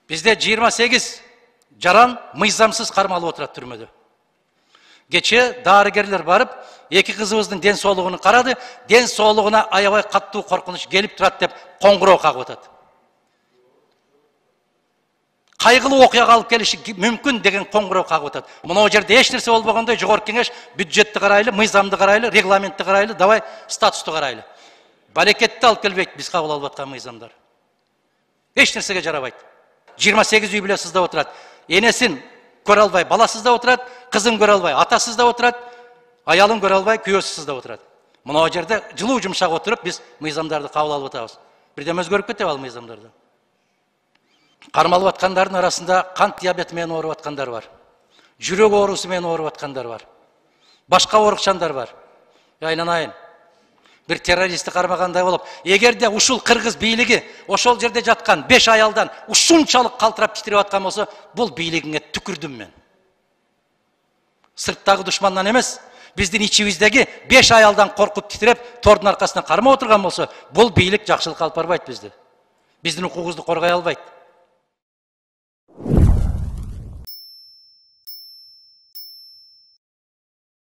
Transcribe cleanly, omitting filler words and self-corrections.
Bizde 28 жаран мыйзамсыз кармалып отурат түрмөдө. Кече дарыгерлер барып, эки кызыбыздын ден соолугун карады, ден соолугуна аябай каттуу коркунуч келип турат деп коңгуроо кагып атат. Кайгылуу окуяга алып келиши мүмкүн деген коңгуроо кагып атат. Мына жерде эч нерсе болбогондой жогорку кеңеш бюджетти карайлы, мыйзамды карайлы, регламентти карайлы, давай статусту карайлы. Балекетти алып келбейт биз кабыл алып аткан мыйзамдар. Эч нерсеге жарабайт. 28 үй биле сыздап отурат. Энесин көрө албай баласыз да отурат, кызын көрө албай атасыз да отурат, аялын көрө албай күйөөсүз да отурат. Мына жерде жылуу жумшак отуруп биз мыйзамдарды кабыл алып атабыз. Бирдем өзгөрүп кетеби ал мыйзамдарды? Кармалып аткандардын арасында кант диабети менен ооруп аткандар бар. Жүрөк оорусу менен ооруп аткандар бар. Башка оорукчандар бар. Айланайын. Bir teröristi karmagандай болуп, эгерде ушул кыргыз бийлиги ошол жерде жаткан 5 аялдан ушунчалык калтырап титирип аткан болсо, бул бийлигиңе түкүрдүм мен. Сырттагы душмандан эмес, биздин ичибиздеги 5 аялдан коркуп титиреп, тордун аркасынан кармап отурган болсо, бул бийлик жакшылыкка алып барбайт бизди. Биздин укугубузду коргой албайт.